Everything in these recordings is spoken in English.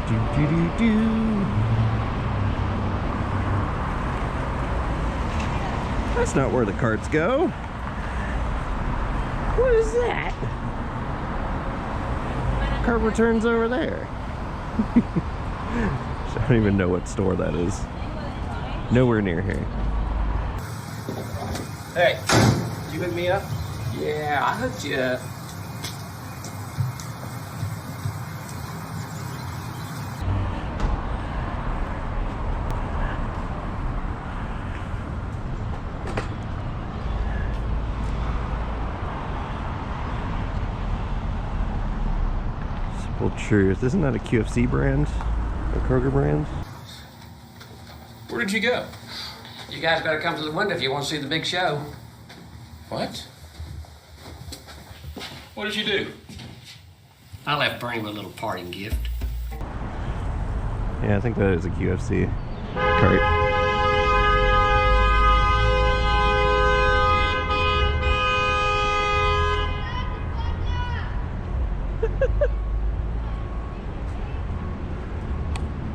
Do, do, do, do. That's not where the carts go. What is that? Cart returns over there. I don't even know what store that is. Nowhere near here. Hey, did you hook me up? Yeah, I hooked you up. Simple Truth. Isn't that a QFC brand? A Kroger brand? Where did you go? You guys gotta come to the window if you want to see the big show. What? What did you do? I left Bernie with a little parting gift. Yeah, I think that is a QFC cart.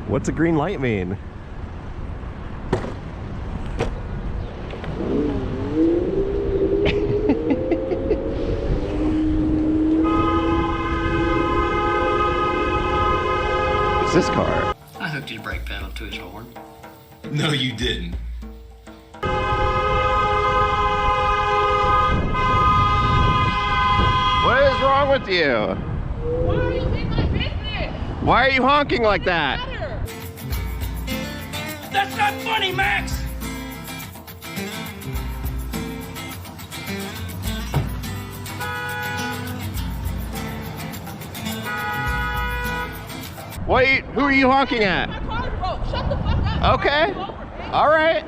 What's a green light mean? What's this car? I hooked his brake pedal to his horn. No, you didn't. What is wrong with you? Why are you in my business? Why are you honking like that? That's not funny, Max! Who are you honking at? My car's broke. Shut the fuck up. Okay. All right.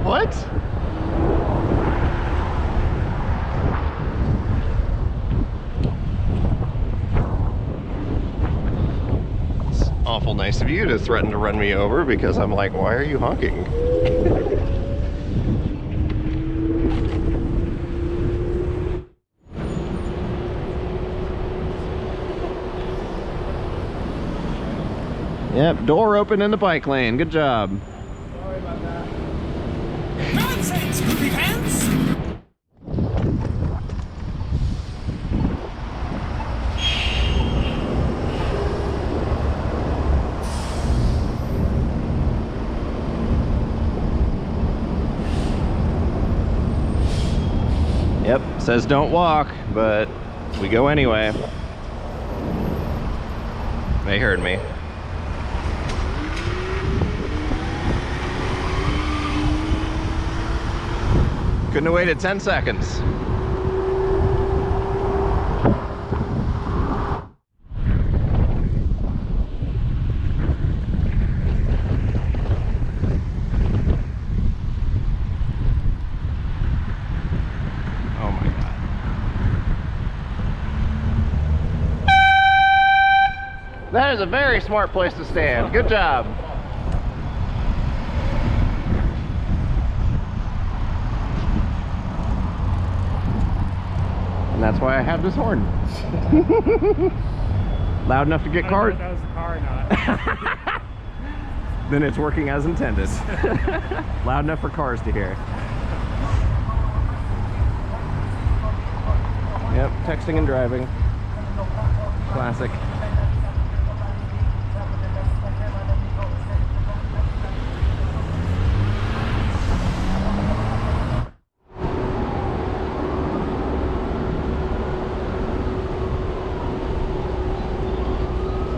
What? It's awful nice of you to threaten to run me over because I'm like, why are you honking? Yep, door open in the bike lane. Good job. Sorry about that. Nonsense, goofy pants! Yep, says don't walk, but we go anyway. They heard me. Couldn't have waited 10 seconds. Oh my God. That is a very smart place to stand. Good job. And that's why I have this horn. Loud enough to get cars. That was the car or not. Then it's working as intended. Loud enough for cars to hear. Yep, texting and driving. Classic.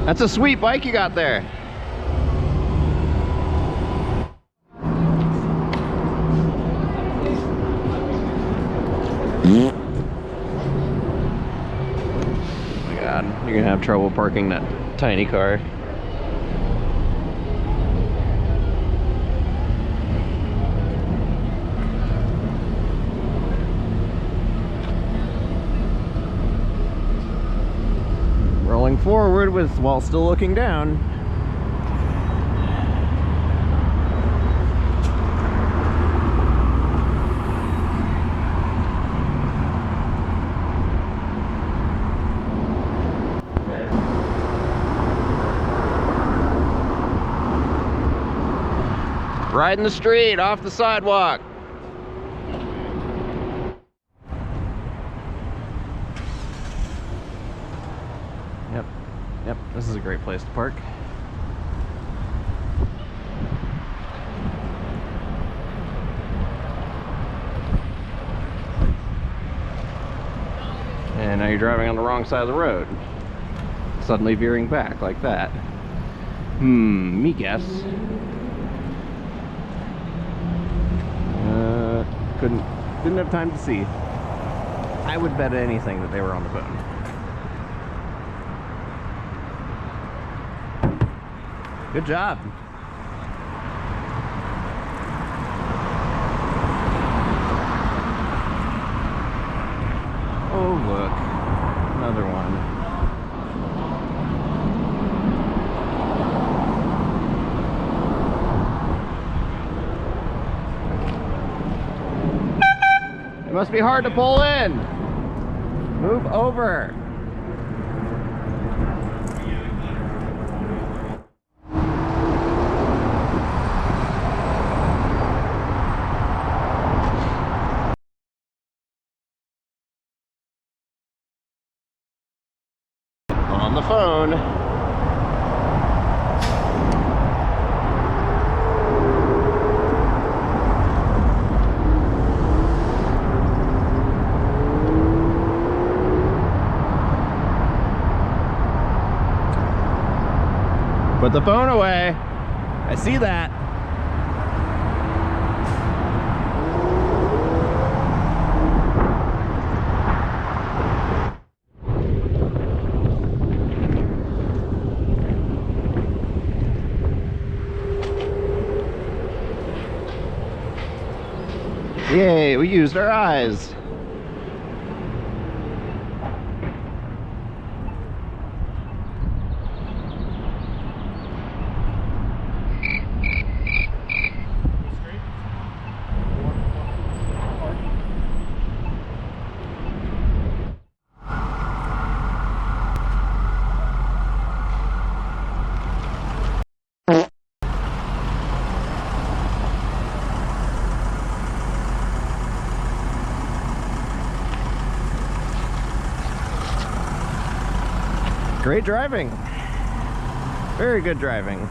That's a sweet bike you got there. Oh my God, you're gonna have trouble parking that tiny car. Rolling forward while still looking down. Right in the street, off the sidewalk. Yep, this is a great place to park. And now you're driving on the wrong side of the road. Suddenly veering back like that. Me guess. Didn't have time to see. I would bet anything that they were on the phone. Good job. Oh, look. Another one. It must be hard to pull in. Move over. On the phone. Put the phone away. I see that. Yay, we used our eyes. Great driving. Very good driving.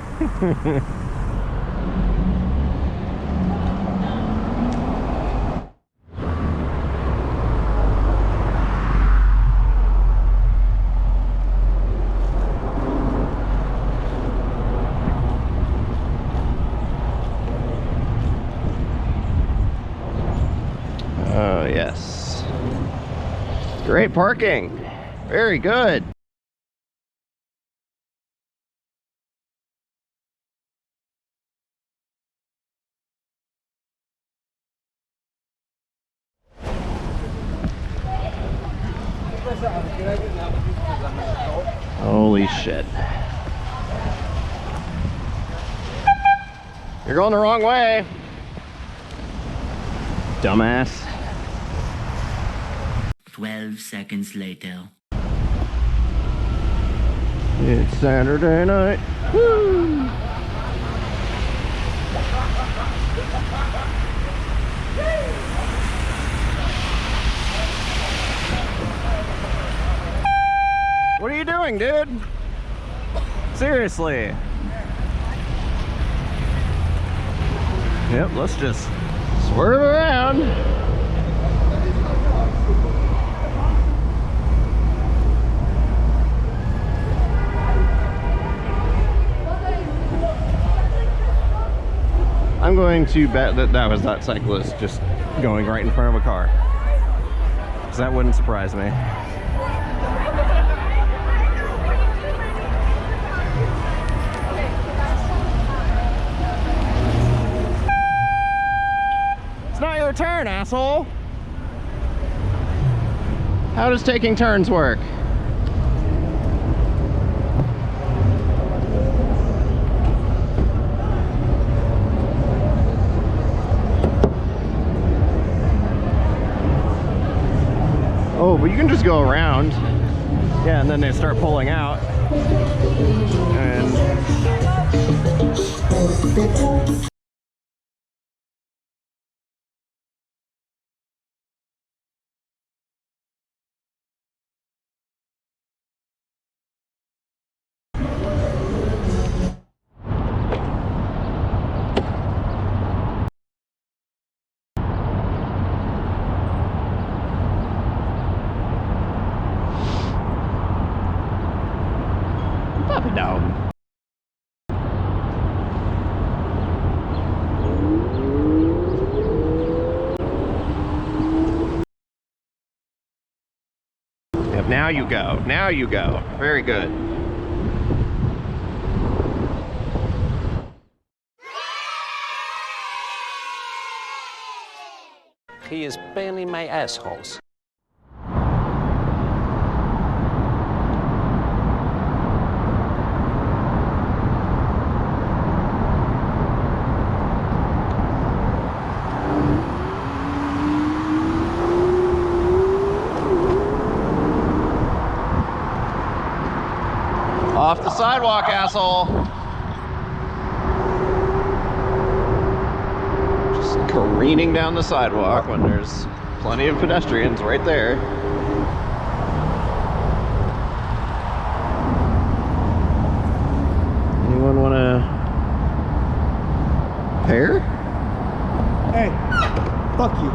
Oh, yes. Great parking. Very good. Holy shit. You're going the wrong way. Dumbass. 12 seconds later. It's Saturday night. Woo! What are you doing, dude? Seriously. Yep, let's just swerve around. I'm going to bet that that was that cyclist just going right in front of a car. Because that wouldn't surprise me. It's not your turn, asshole. How does taking turns work? Oh, but you can just go around. Yeah, and then they start pulling out. And Now you go. Now you go. Very good. He is barely my assholes. Off the sidewalk, asshole. Just careening down the sidewalk when there's plenty of pedestrians right there. Anyone want to pair? Hey, fuck you.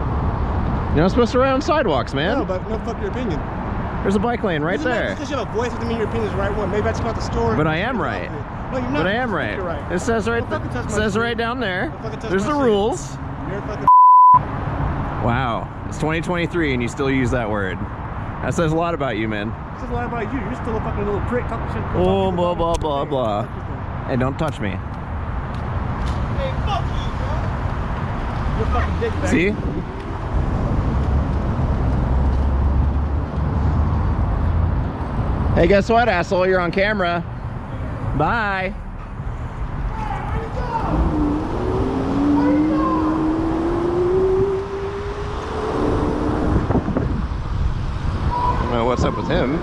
You're not supposed to ride on sidewalks, man. No, but no, fuck your opinion. There's a bike lane right there. Because you have a voice doesn't mean your opinion is the right one. Maybe I just got the store. But I am right. No, you're not. But I am right. You're right. It says right. Don't fucking touch my Says shit. right down there. Don't fucking touch There's my the shit. rules. You're a fucking. Wow, it's 2023 and you still use that word. That says a lot about you, man. This is a lot about you. You're still a fucking little prick talking shit. Oh, blah blah blah blah. Hey, don't touch me. Hey, fuck you, bro. You're a fucking dick bag. See? Hey, guess what, asshole? You're on camera. Bye. I don't know what's up with him.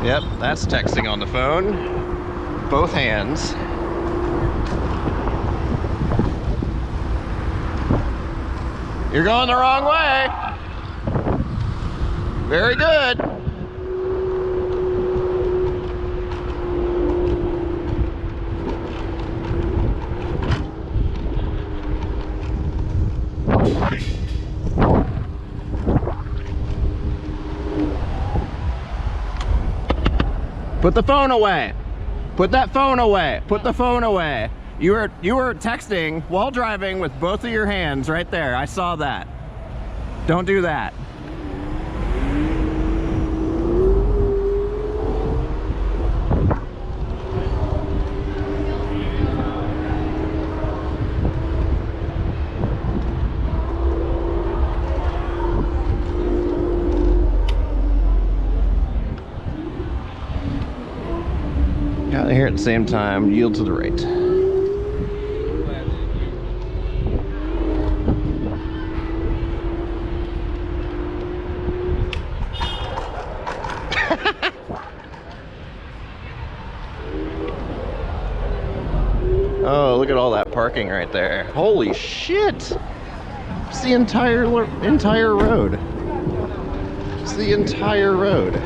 Yep, that's texting on the phone. Both hands. You're going the wrong way. Very good. Put the phone away. Put that phone away. Put the phone away. You were texting while driving with both of your hands right there. I saw that. Don't do that. Got here at the same time. Yield to the right. Oh, look at all that parking right there. Holy shit! It's the entire road. It's the entire road.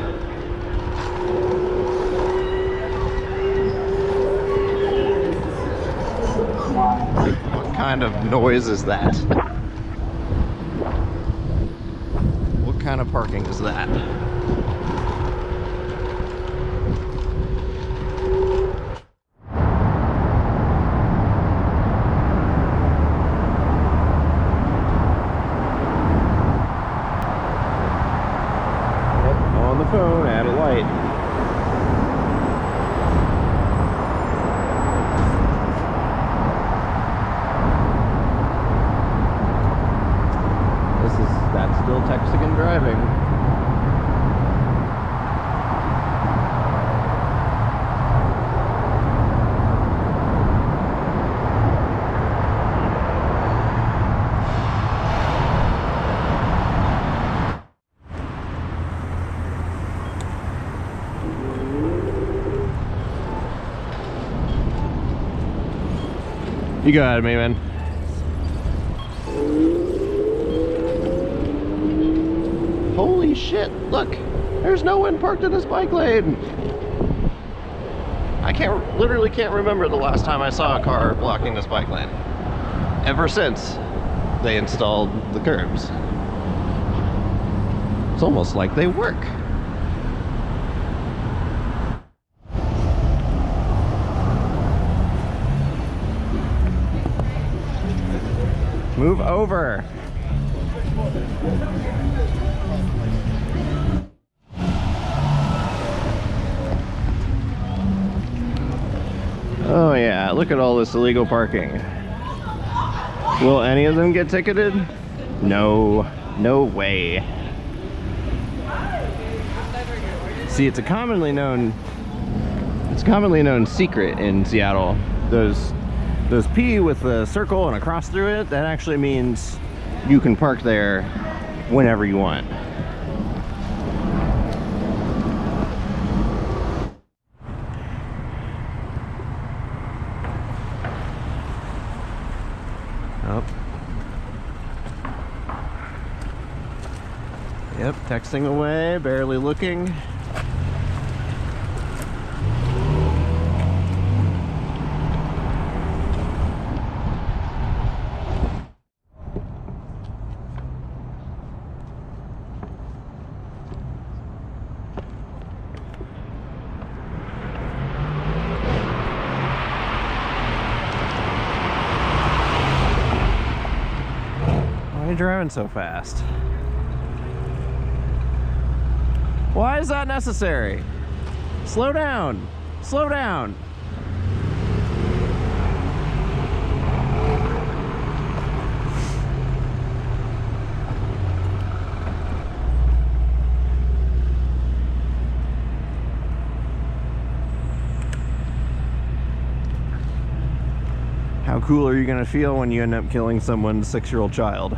What kind of noise is that? What kind of parking is that? On the phone at a light. That's still texting and driving. You got it, man. Holy shit, look! There's no one parked in this bike lane! I literally can't remember the last time I saw a car blocking this bike lane. Ever since they installed the curbs. It's almost like they work. Move over. Oh yeah, look at all this illegal parking. Will any of them get ticketed? No, no way. See, it's a commonly known secret in Seattle. Those P with a circle and a cross through it, that actually means you can park there whenever you want. Oh. Yep, texting away, barely looking. Why are you driving so fast? Why is that necessary? Slow down. Slow down. How cool are you gonna feel when you end up killing someone's 6-year-old child?